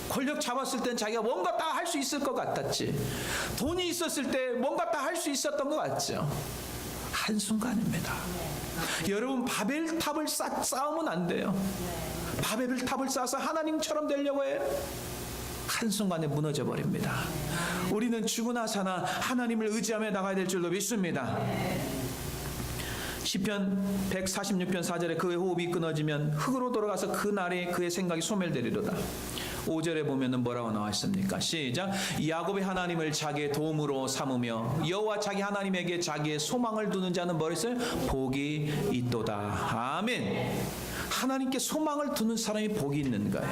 권력 잡았을 땐 자기가 뭔가 다 할 수 있을 것 같았지. 돈이 있었을 때 뭔가 다 할 수 있었던 것 같죠. 한순간입니다. 여러분 바벨탑을 쌓으면 안 돼요. 바벨탑을 쌓아서 하나님처럼 되려고 해요. 한순간에 무너져 버립니다. 우리는 죽으나 사나 하나님을 의지하며 나가야 될 줄로 믿습니다. 시편 146편 4절에 그의 호흡이 끊어지면 흙으로 돌아가서 그 날에 그의 생각이 소멸되리로다. 5절에 보면은 뭐라고 나와 있습니까? 시작. 야곱의 하나님을 자기의 도움으로 삼으며 여호와 자기 하나님에게 자기의 소망을 두는 자는 뭐랬어요? 복이 있도다. 아멘. 하나님께 소망을 두는 사람이 복이 있는 거예요.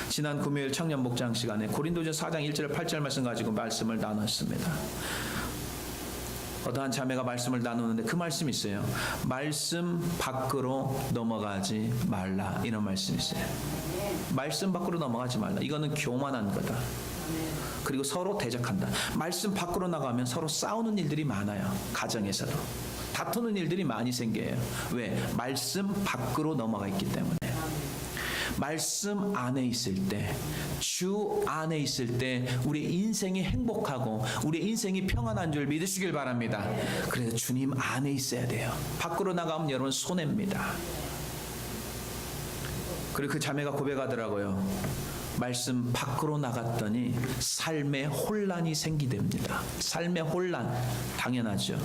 지난 금요일 청년 목장 시간에 고린도전서 4장 1절 8절 말씀 가지고 말씀을 나눴습니다. 어떠한 자매가 말씀을 나누는데 그 말씀이 있어요. 말씀 밖으로 넘어가지 말라. 이런 말씀이 있어요. 말씀 밖으로 넘어가지 말라. 이거는 교만한 거다. 그리고 서로 대적한다. 말씀 밖으로 나가면 서로 싸우는 일들이 많아요. 가정에서도 다투는 일들이 많이 생겨요. 왜? 말씀 밖으로 넘어가 있기 때문에. 말씀 안에 있을 때, 주 안에 있을 때 우리 인생이 행복하고 우리 인생이 평안한 줄 믿으시길 바랍니다. 그래서 주님 안에 있어야 돼요. 밖으로 나가면 여러분 손해입니다. 그리고 그 자매가 고백하더라고요. 말씀 밖으로 나갔더니 삶의 혼란이 생기답니다. 삶의 혼란 당연하죠.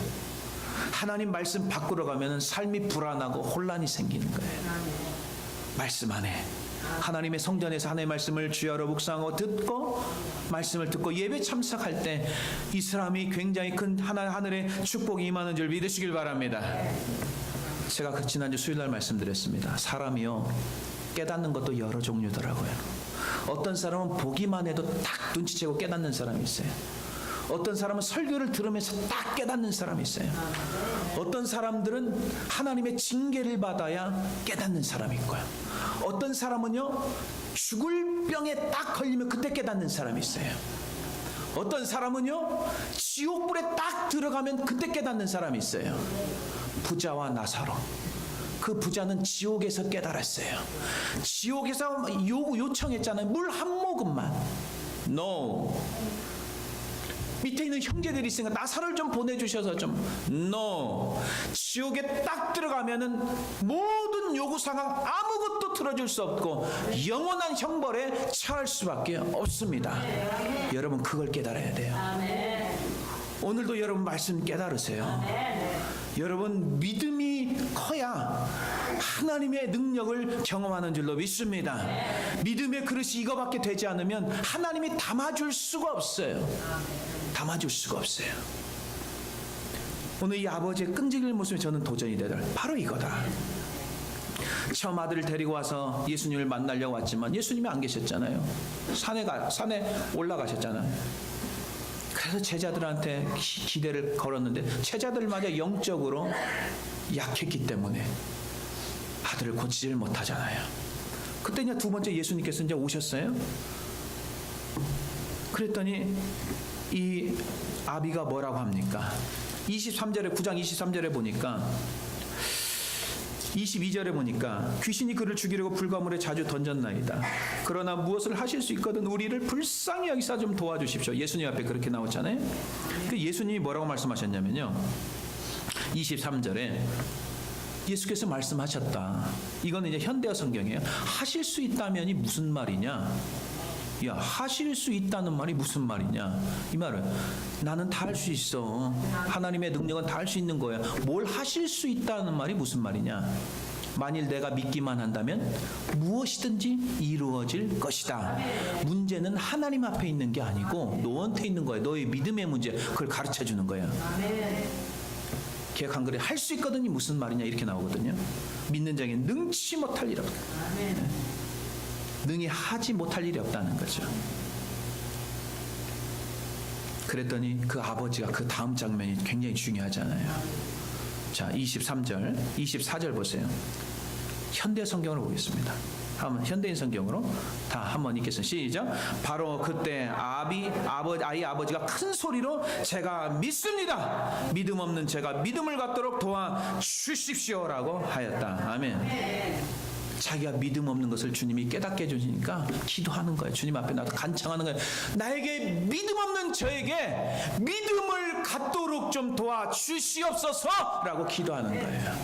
하나님 말씀 밖으로 가면 삶이 불안하고 혼란이 생기는 거예요. 말씀 안에 하나님의 성전에서 하나님의 말씀을 주야로 묵상하고 듣고 말씀을 듣고 예배 참석할 때 이 사람이 굉장히 큰 하늘의 축복이 임하는 줄 믿으시길 바랍니다. 제가 그 지난주 수요일날 말씀드렸습니다. 사람이요 깨닫는 것도 여러 종류더라고요. 어떤 사람은 보기만 해도 딱 눈치채고 깨닫는 사람이 있어요. 어떤 사람은 설교를 들으면서 딱 깨닫는 사람이 있어요. 어떤 사람들은 하나님의 징계를 받아야 깨닫는 사람이 있고요. 어떤 사람은요 죽을 병에 딱 걸리면 그때 깨닫는 사람이 있어요. 어떤 사람은요 지옥불에 딱 들어가면 그때 깨닫는 사람이 있어요. 부자와 나사로. 그 부자는 지옥에서 깨달았어요. 지옥에서 요청했잖아요. 물 한 모금만. No. 밑에 있는 형제들이 있으니까 나사를 좀 보내주셔서 좀 No. 지옥에 딱 들어가면은 모든 요구 상황 아무것도 들어줄 수 없고 영원한 형벌에 처할 수밖에 없습니다. 여러분 그걸 깨달아야 돼요. 오늘도 여러분 말씀 깨달으세요. 여러분 믿음이 커야 하나님의 능력을 경험하는 줄로 믿습니다. 믿음의 그릇이 이거밖에 되지 않으면 하나님이 담아줄 수가 없어요. 담아줄 수가 없어요. 오늘 이 아버지의 끈질긴 모습에 저는 도전이 되더라. 바로 이거다. 처음 아들을 데리고 와서 예수님을 만나려고 왔지만 예수님이 안 계셨잖아요. 산에 올라가셨잖아요. 그래서 제자들한테 기대를 걸었는데 제자들마저 영적으로 약했기 때문에 아들을 고치질 못하잖아요. 그때 이제 두 번째 예수님께서 이제 오셨어요. 그랬더니 이 아비가 뭐라고 합니까? 23절에 9장 23절에 보니까 22절에 보니까 귀신이 그를 죽이려고 불가물에 자주 던졌나이다. 그러나 무엇을 하실 수 있거든 우리를 불쌍히 여기사 좀 도와주십시오. 예수님 앞에 그렇게 나왔잖아요. 그 예수님이 뭐라고 말씀하셨냐면요. 23절에 예수께서 말씀하셨다. 이건 이제 현대어 성경이에요. 하실 수 있다면이 무슨 말이냐? 야, 하실 수 있다는 말이 무슨 말이냐? 이 말은 나는 다 할 수 있어. 하나님의 능력은 다 할 수 있는 거야. 뭘 하실 수 있다는 말이 무슨 말이냐? 만일 내가 믿기만 한다면 무엇이든지 이루어질 것이다. 문제는 하나님 앞에 있는 게 아니고 너한테 있는 거야. 너의 믿음의 문제. 그걸 가르쳐 주는 거야. 개혁 한글에 할 수 있거든이 무슨 말이냐 이렇게 나오거든요. 믿는 자에게 능치 못할 일 없다. 능히 하지 못할 일이 없다는 거죠. 그랬더니 그 아버지가 그 다음 장면이 굉장히 중요하잖아요. 자, 23절, 24절 보세요. 현대 성경으로 보겠습니다. 한번 현대인 성경으로 다 한번 읽겠습니다. 시작. 바로 그때 아이 아버지가 큰 소리로 제가 믿습니다. 믿음 없는 제가 믿음을 갖도록 도와 주십시오라고 하였다. 아멘. 자기가 믿음 없는 것을 주님이 깨닫게 해주시니까 기도하는 거예요. 주님 앞에 나도 간청하는 거예요. 나에게 믿음 없는 저에게 믿음을 갖도록 좀 도와주시옵소서라고 기도하는 거예요.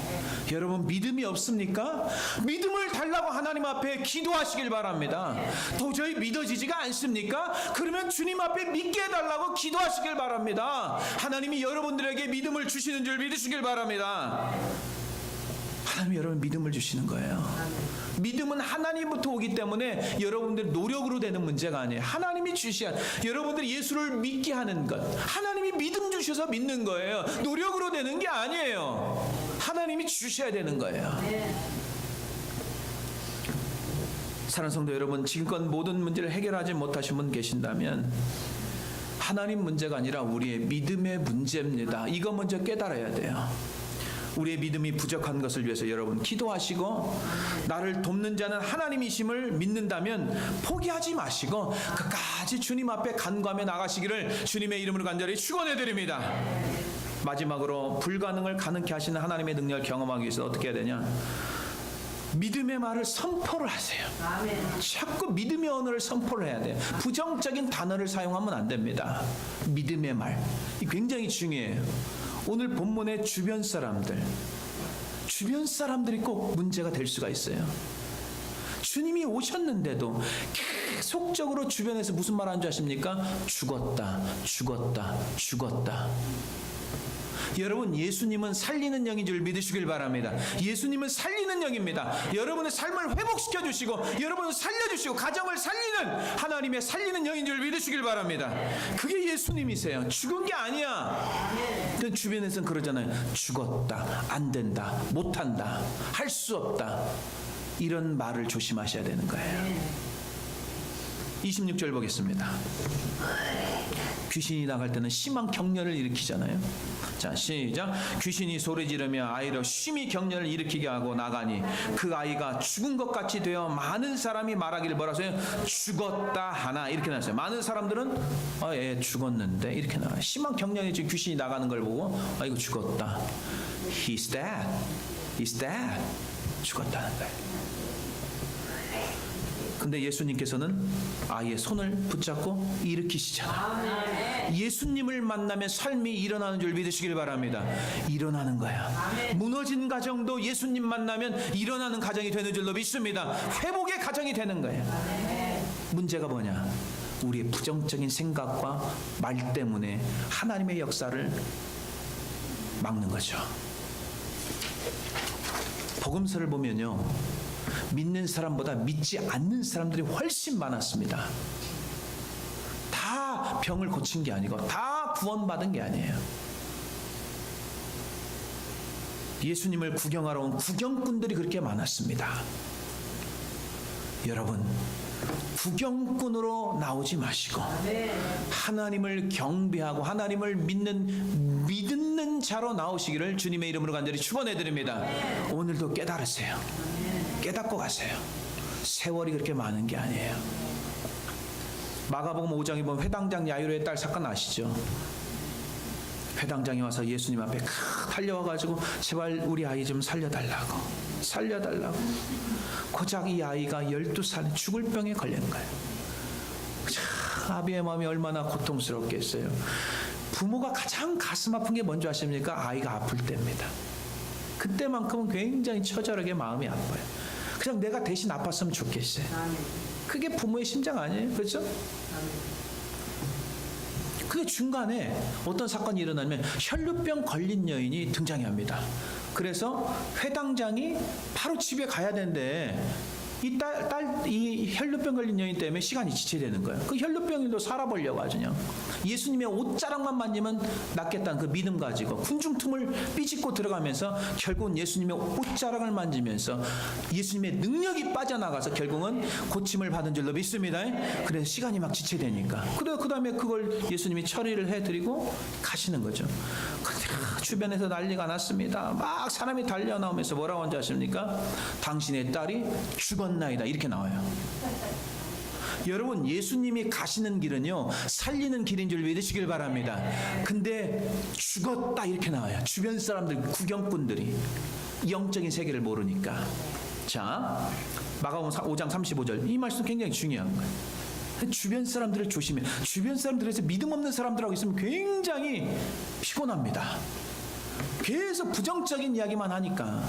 여러분 믿음이 없습니까? 믿음을 달라고 하나님 앞에 기도하시길 바랍니다. 도저히 믿어지지가 않습니까? 그러면 주님 앞에 믿게 해달라고 기도하시길 바랍니다. 하나님이 여러분들에게 믿음을 주시는 줄 믿으시길 바랍니다. 하나님이 여러분 믿음을 주시는 거예요. 믿음은 하나님부터 오기 때문에 여러분들 노력으로 되는 문제가 아니에요. 하나님이 주셔야 여러분들이 예수를 믿게 하는 것. 하나님이 믿음 주셔서 믿는 거예요. 노력으로 되는 게 아니에요. 하나님이 주셔야 되는 거예요. 사랑하는 성도 여러분, 지금껏 모든 문제를 해결하지 못하신 분 계신다면 하나님 문제가 아니라 우리의 믿음의 문제입니다. 이거 먼저 깨달아야 돼요. 우리의 믿음이 부족한 것을 위해서 여러분 기도하시고 나를 돕는 자는 하나님이심을 믿는다면 포기하지 마시고 끝까지 주님 앞에 간구하며 나가시기를 주님의 이름으로 간절히 축원해 드립니다. 마지막으로 불가능을 가능케 하시는 하나님의 능력을 경험하기 위해서 어떻게 해야 되냐? 믿음의 말을 선포를 하세요. 자꾸 믿음의 언어를 선포를 해야 돼요. 부정적인 단어를 사용하면 안 됩니다. 믿음의 말 굉장히 중요해요. 오늘 본문의 주변 사람들이 꼭 문제가 될 수가 있어요. 주님이 오셨는데도 계속적으로 주변에서 무슨 말 하는 줄 아십니까? 죽었다. 여러분 예수님은 살리는 영인 줄 믿으시길 바랍니다. 예수님은 살리는 영입니다. 여러분의 삶을 회복시켜 주시고 여러분을 살려주시고 가정을 살리는 하나님의 살리는 영인 줄 믿으시길 바랍니다. 그게 예수님이세요. 죽은 게 아니야. 근데 주변에서는 그러잖아요. 죽었다, 안 된다, 못한다, 할 수 없다. 이런 말을 조심하셔야 되는 거예요. 26절 보겠습니다. 귀신이 나갈 때는 심한 격렬을 일으키잖아요. 자, 시작. 귀신이 소리 지르며 아이로 심히 격렬을 일으키게 하고 나가니 그 아이가 죽은 것 같이 되어 많은 사람이 말하기를 뭐라서요? 죽었다 하나 이렇게 나왔어요. 많은 사람들은 얘 죽었는데 이렇게 나와요. 심한 격렬이 지금 귀신이 나가는 걸 보고 이거 죽었다. He's dead. 죽었다는 거예요. 근데 예수님께서는 아이의 손을 붙잡고 일으키시잖아요. 예수님을 만나면 삶이 일어나는 줄 믿으시길 바랍니다. 일어나는 거야. 무너진 가정도 예수님 만나면 일어나는 가정이 되는 줄로 믿습니다. 회복의 가정이 되는 거예요. 문제가 뭐냐? 우리의 부정적인 생각과 말 때문에 하나님의 역사를 막는 거죠. 복음서를 보면요, 믿는 사람보다 믿지 않는 사람들이 훨씬 많았습니다. 다 병을 고친 게 아니고 다 구원받은 게 아니에요. 예수님을 구경하러 온 구경꾼들이 그렇게 많았습니다. 여러분, 구경꾼으로 나오지 마시고 하나님을 경배하고 하나님을 믿는 자로 나오시기를 주님의 이름으로 간절히 축원해 드립니다. 오늘도 깨달으세요. 깨닫고 가세요. 세월이 그렇게 많은 게 아니에요. 마가복음 5장에 보면 회당장 야이로의 딸 사건 아시죠? 회당장이 와서 예수님 앞에 달려와가지고 제발 우리 아이 좀 살려달라고. 고작 이 아이가 12살 죽을 병에 걸린 거예요. 아비의 마음이 얼마나 고통스럽겠어요. 부모가 가장 가슴 아픈 게 뭔지 아십니까? 아이가 아플 때입니다. 그때만큼은 굉장히 처절하게 마음이 아파요. 그냥 내가 대신 아팠으면 좋겠어요. 그게 부모의 심정 아니에요? 그렇죠? 근데 중간에 어떤 사건이 일어나면 혈루병 걸린 여인이 등장합니다. 그래서 회당장이 바로 집에 가야 되는데 이 혈루병 걸린 여인 때문에 시간이 지체되는 거예요. 그 혈루병인도 살아보려고 하죠. 그냥 예수님의 옷자락만 만지면 낫겠다는 그 믿음 가지고 군중틈을 삐짓고 들어가면서 결국은 예수님의 옷자락을 만지면서 예수님의 능력이 빠져나가서 결국은 고침을 받은 줄로 믿습니다. 그래서 시간이 막 지체되니까. 그래서 그 다음에 그걸 예수님이 처리를 해드리고 가시는 거죠. 주변에서 난리가 났습니다. 막 사람이 달려 나오면서 뭐라고 하는지 아십니까? 당신의 딸이 죽었나이다, 이렇게 나와요. 여러분, 예수님이 가시는 길은요, 살리는 길인 줄 믿으시길 바랍니다. 근데 죽었다 이렇게 나와요. 주변 사람들, 구경꾼들이 영적인 세계를 모르니까. 자, 마가복음 5장 35절, 이 말씀 굉장히 중요한 거예요. 주변 사람들을 조심해. 주변 사람들에서 믿음 없는 사람들하고 있으면 굉장히 피곤합니다. 계속 부정적인 이야기만 하니까.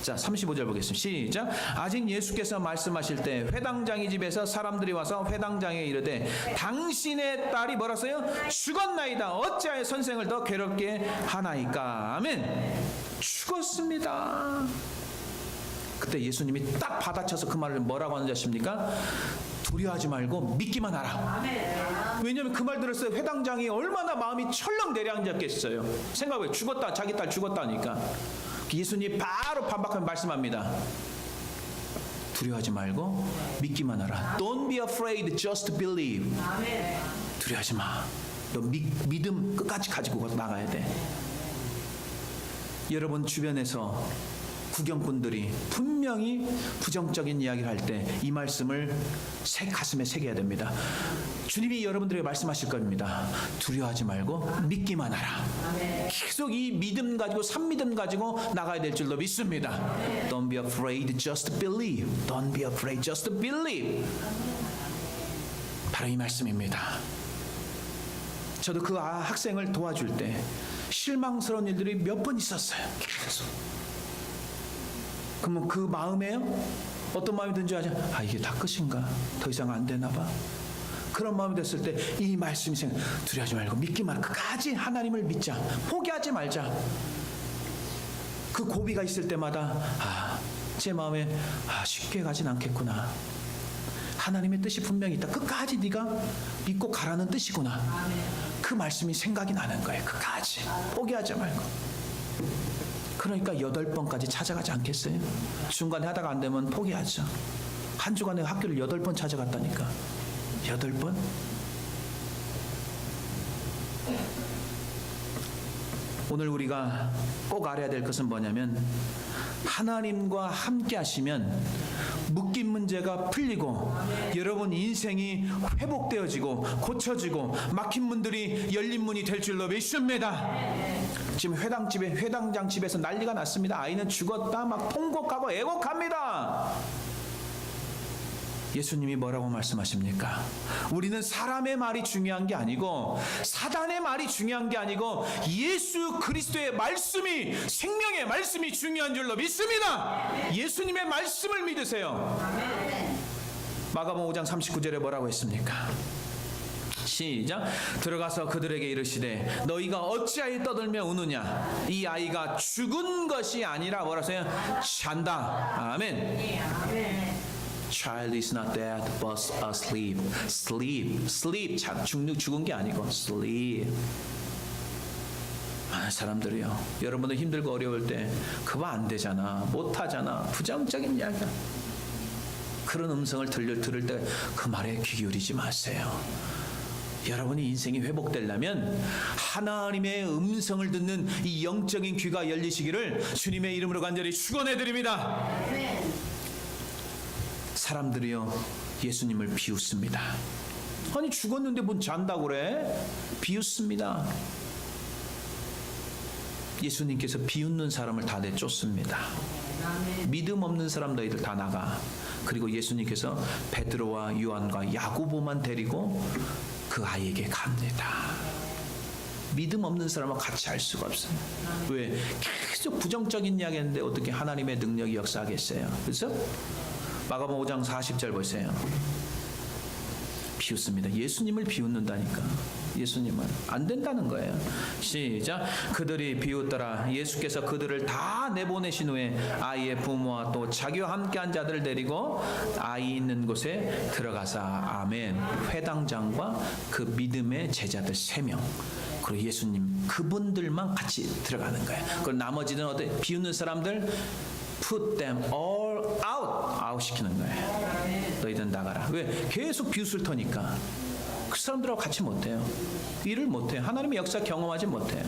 자, 35절 보겠습니다. 시작. 아직 예수께서 말씀하실 때 회당장의 집에서 사람들이 와서 회당장에 이르되 당신의 딸이 뭐라서요? 죽었나이다. 어찌하여 선생을 더 괴롭게 하나이까? 아멘. 죽었습니다. 그때 예수님이 딱 받아쳐서 그 말을 뭐라고 하는지 아십니까? 두려워하지 말고 믿기만 하라. 왜냐하면 그 말 들었어요. 회당장이 얼마나 마음이 철렁 내려앉았겠어요. 생각해, 죽었다, 자기 딸 죽었다니까. 예수님이 바로 반박하며 말씀합니다. 두려워하지 말고 믿기만 하라. Don't be afraid, just believe. 두려워하지 마. 너 믿음 끝까지 가지고 나가야 돼. 여러분 주변에서 구경꾼들이 분명히 부정적인 이야기를 할 때 이 말씀을 가슴에 새겨야 됩니다. 주님이 여러분들에게 말씀하실 겁니다. 두려워하지 말고 믿기만 하라. 계속 이 믿음 가지고 산믿음 가지고 나가야 될 줄로 믿습니다. Don't be afraid, just believe. Don't be afraid, just believe. 바로 이 말씀입니다. 저도 그 학생을 도와줄 때 실망스러운 일들이 몇 번 있었어요. 계속. 그러면 그 마음에요? 어떤 마음이 든지 아죠? 아, 이게 다 끝인가? 더 이상 안 되나 봐. 그런 마음이 됐을 때 이 말씀이 두려워하지 말고 믿기만 하라. 끝까지 하나님을 믿자. 포기하지 말자. 그 고비가 있을 때마다 제 마음에 쉽게 가진 않겠구나. 하나님의 뜻이 분명히 있다. 끝까지 네가 믿고 가라는 뜻이구나. 그 말씀이 생각이 나는 거예요. 끝까지 포기하지 말고. 그러니까 8번까지 찾아가지 않겠어요? 중간에 하다가 안 되면 포기하죠. 한 주간에 학교를 8번 찾아갔다니까. 8번? 오늘 우리가 꼭 알아야 될 것은 뭐냐면 하나님과 함께 하시면 묶인 문제가 풀리고 여러분 인생이 회복되어지고 고쳐지고 막힌 문들이 열린 문이 될 줄로 믿습니다. 지금 회당장 집에서 난리가 났습니다. 아이는 죽었다 막 통곡하고 애곡합니다. 예수님이 뭐라고 말씀하십니까? 우리는 사람의 말이 중요한 게 아니고 사단의 말이 중요한 게 아니고 예수 그리스도의 말씀이, 생명의 말씀이 중요한 줄로 믿습니다. 예수님의 말씀을 믿으세요. 마가복음 5장 39절에 뭐라고 했습니까? 시작. 들어가서 그들에게 이르시되 너희가 어찌하여 떠들며 우느냐? 이 아이가 죽은 것이 아니라 뭐라서요? 잔다. 아멘. Child is not dead but asleep. Sleep. 죽은 게 아니고 sleep. 많은 사람들이요, 여러분들 힘들고 어려울 때 그거 안 되잖아, 못하잖아, 부정적인 이야기야, 그런 음성을 들을 때 그 말에 귀 기울이지 마세요. 여러분이 인생이 회복되려면 하나님의 음성을 듣는 이 영적인 귀가 열리시기를 주님의 이름으로 간절히 축원해 드립니다. 사람들이요, 예수님을 비웃습니다. 아니 죽었는데 뭔 잔다고 그래? 비웃습니다. 예수님께서 비웃는 사람을 다 내쫓습니다. 믿음 없는 사람 너희들 다 나가. 그리고 예수님께서 베드로와 요한과 야고보만 데리고 그 아이에게 갑니다. 믿음 없는 사람과 같이 할 수가 없어요. 왜? 계속 부정적인 이야기 했는데 어떻게 하나님의 능력이 역사하겠어요? 그래서 마가복음 5장 40절 보세요. 비웃습니다. 예수님을 비웃는다니까. 예수님은 안 된다는 거예요. 시작. 그들이 비웃더라. 예수께서 그들을 다 내보내신 후에 아이의 부모와 또 자기와 함께한 자들을 데리고 아이 있는 곳에 들어가사. 아멘. 회당장과 그 믿음의 제자들 3명, 그리고 예수님, 그분들만 같이 들어가는 거예요. 그리고 나머지는 어때? 비웃는 사람들 put them all out 시키는 거예요. 너희들 나가라. 왜? 계속 비웃을 터니까 그 사람들하고 같이 못해요. 일을 못해요. 하나님의 역사 경험하지 못해요.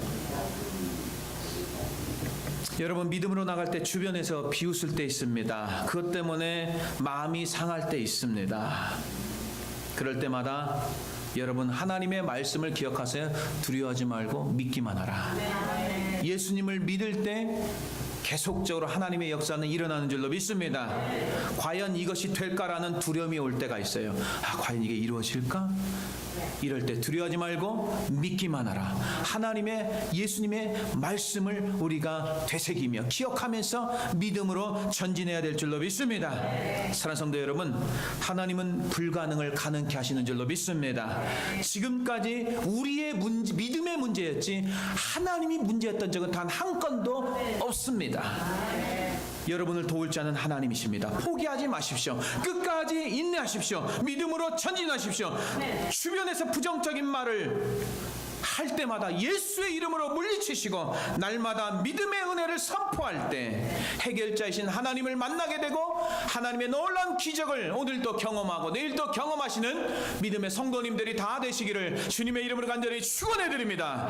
여러분, 믿음으로 나갈 때 주변에서 비웃을 때 있습니다. 그것 때문에 마음이 상할 때 있습니다. 그럴 때마다 여러분, 하나님의 말씀을 기억하세요. 두려워하지 말고 믿기만 하라. 예수님을 믿을 때 계속적으로 하나님의 역사는 일어나는 줄로 믿습니다. 과연 이것이 될까라는 두려움이 올 때가 있어요. 과연 이게 이루어질까? 이럴 때 두려워하지 말고 믿기만 하라. 하나님의, 예수님의 말씀을 우리가 되새기며 기억하면서 믿음으로 전진해야 될 줄로 믿습니다. 사랑하는 성도 여러분, 하나님은 불가능을 가능케 하시는 줄로 믿습니다. 지금까지 우리의 믿음의 문제였지 하나님이 문제였던 적은 단 한 건도 없습니다. 여러분을 도울 자는 하나님이십니다. 포기하지 마십시오. 끝까지 인내하십시오. 믿음으로 전진하십시오. 주변에서 부정적인 말을 할 때마다 예수의 이름으로 물리치시고 날마다 믿음의 은혜를 선포할 때 해결자이신 하나님을 만나게 되고 하나님의 놀라운 기적을 오늘도 경험하고 내일도 경험하시는 믿음의 성도님들이 다 되시기를 주님의 이름으로 간절히 축원해 드립니다.